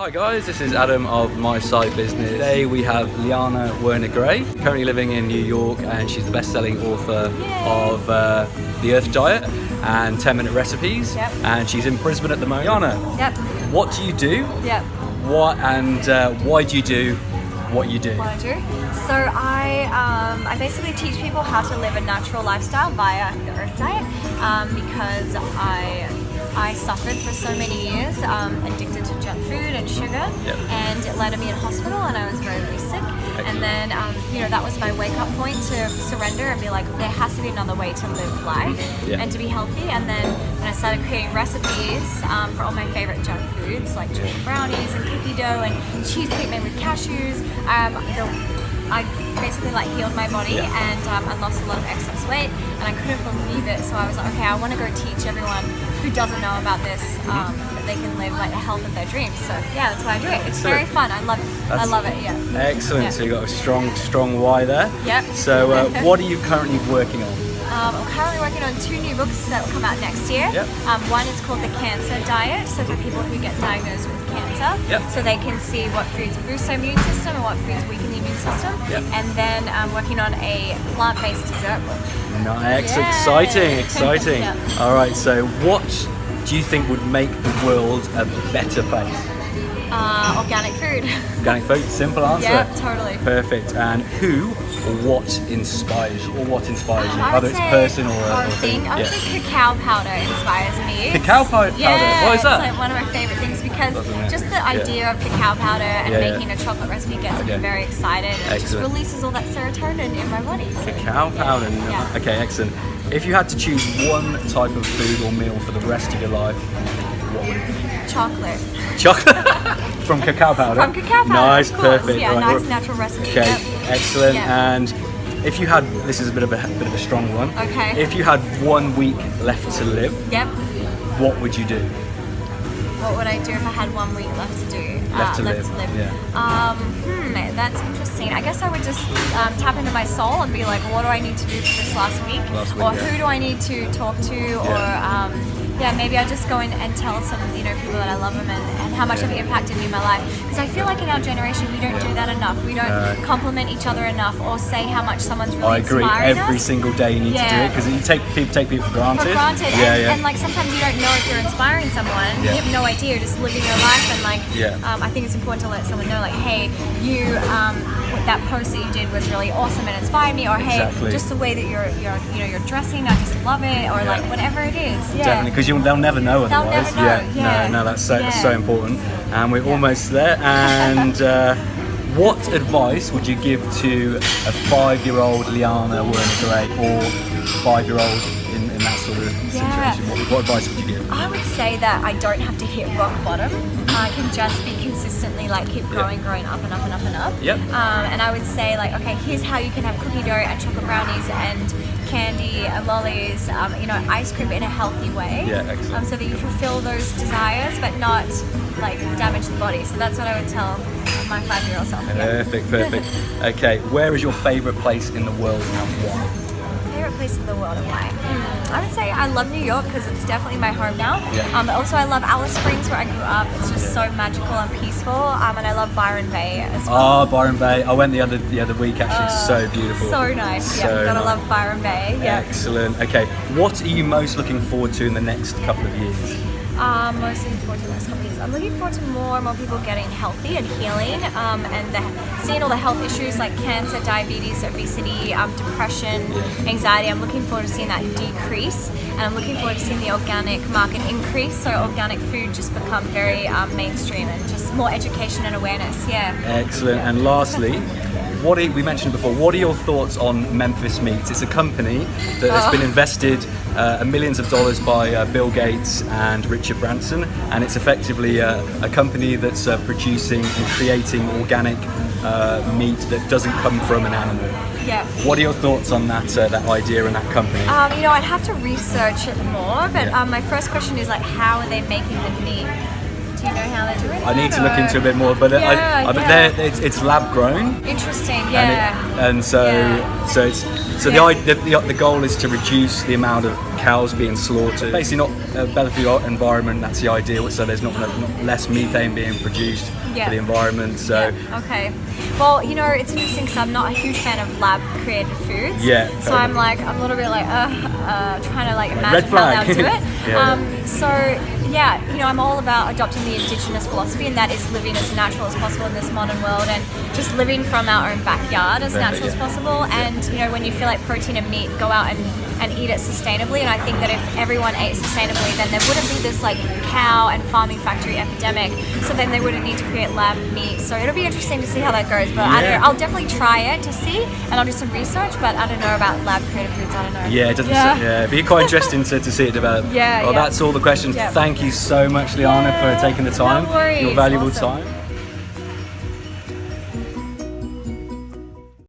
Hi guys, this is Adam of My Side Business. Today we have Liana Werner-Grey, currently living in New York, and she's the best-selling author of The Earth Diet and 10-Minute Recipes. Yep. And she's in Brisbane at the moment. Liana, Yep. what do you do? Yep. Why do you do what you do? What I do? So I basically teach people how to live a natural lifestyle via the Earth Diet because I suffered for so many years, addicted to junk food and sugar, and it landed me in hospital, and I was very, very sick. And then, that was my wake-up point to surrender and be like, there has to be another way to live life and to be healthy. And then when I started creating recipes for all my favorite junk foods, like chocolate brownies and cookie dough and cheesecake made with cashews, I basically healed my body and I lost a lot of excess weight, and I couldn't believe it. So I was like, okay, I want to go teach everyone who doesn't know about this that they can live the health of their dreams. So yeah, that's why I do it. It's very fun. I love it. I love it. Yeah. Excellent. Yeah. So you got a strong why there. Yep. So what are you currently working on? I'm currently working on 2 new books that will come out next year. Yep. One is called The Cancer Diet, so for people who get diagnosed with cancer, so they can see what foods boost their immune system and what foods weaken the immune system. Yep. And then I'm working on a plant-based dessert book. Nice, exciting. All right, so what do you think would make the world a better place? Organic food. Organic food, simple answer. Yeah, totally. Perfect. And who or what inspires you? Whether it's a person or a thing? I would say cacao powder inspires me. Cacao powder? Yeah, What is that? It's one of my favorite things because just the idea of cacao powder and making a chocolate recipe gets me very excited, and it just releases all that serotonin in my body. So, cacao powder. Yeah. Okay, excellent. If you had to choose one type of food or meal for the rest of your life, what would it be? Chocolate. Chocolate? From cacao powder? From cacao powder, nice, of course. perfect. Yeah, right. nice natural recipe. Okay, excellent. Yeah. And if you had, this is a bit of a strong one. Okay. If you had 1 week left to live, what would you do? What would I do if I had 1 week left to do? Left to live. Yeah. That's interesting. I guess I would just tap into my soul and be like, what do I need to do for this last week? Or who do I need to talk to? Or maybe I just go in and tell some people that I love them and how much have impacted me in my life. Because I feel like in our generation we don't do that enough. We don't compliment each other enough or say how much someone's really inspiring us. I agree. Every single day you need to do it because people take people for granted. And sometimes you don't know if you're inspiring someone. You have no idea. You're just living your life and I think it's important to let someone know hey, you that post that you did was really awesome and inspired me, or hey, just the way that you're dressing, I just love it, or whatever it is. Definitely, because they'll never know otherwise. They'll never know. No, that's so important. And we're almost there. And what advice would you give to a 5-year-old Liana Werner-Gray or 5-year-old in that sort of situation? What advice would you give? I would say that I don't have to hit rock bottom. I can just be consistently keep growing up and up and up and up. And I would say okay, here's how you can have cookie dough and chocolate brownies and candy and lollies, ice cream in a healthy way. Excellent. So that you fulfill those desires but not damage the body. So that's what I would tell my 5-year-old self. Perfect. Okay, where is your favorite place in the world and why? Favorite place in the world and why? I would say I love New York because it's definitely my home now. But also I love Alice Springs where I grew up. It's just so magical and peaceful. And I love Byron Bay as well. Oh, Byron Bay. I went the other week actually. It's so beautiful. So nice. Gotta love Byron Bay. Excellent. Okay, what are you most looking forward to in the next couple of years? Most looking forward to the next couple of years. I'm looking forward to more and more people getting healthy and healing, and seeing all the health issues like cancer, diabetes, obesity, depression, anxiety. I'm looking forward to seeing that decrease, and I'm looking forward to seeing the organic market increase. So organic food just become very mainstream and just more education and awareness. Excellent. And lastly, we mentioned before, what are your thoughts on Memphis Meats? It's a company that has been invested millions of dollars by Bill Gates and Richard Branson, and it's effectively a company that's producing and creating organic meat that doesn't come from an animal. What are your thoughts on that idea and that company? I'd have to research it more, but my first question is how are they making the meat Do you know how they're doing I need it, to look or- into a bit more, but Yeah, but yeah. it's lab grown. Interesting, yeah. And so Yeah. the goal is to reduce the amount of cows being slaughtered. Basically, not a better for your environment. That's the ideal. So there's not less methane being produced Yeah. for the environment. So Yeah, okay. Well, you know, it's interesting because I'm not a huge fan of lab created foods. Yeah, So totally. I'm like, I'm a little bit like, trying to like imagine red how flag. they'll do it. Yeah. So yeah, you know, I'm all about adopting the indigenous philosophy, and that is living as natural as possible in this modern world, and just living from our own backyard as natural as yeah. possible. And you know, when you feel like protein and meat, go out and eat it sustainably. And I think that if everyone ate sustainably, then there wouldn't be this like cow and farming factory epidemic. So then they wouldn't need to create lab meat. So it'll be interesting to see how that goes. But I don't know, I'll definitely try it to see, and I'll do some research. But I don't know about lab created foods. I don't know. yeah, it doesn't. Yeah. It'd be quite interesting to see it develop. Yeah, Well, yeah. that's all the questions. Yeah. Thank you so much, Liana, Yeah, for taking the time. no worries. Your valuable Awesome. time.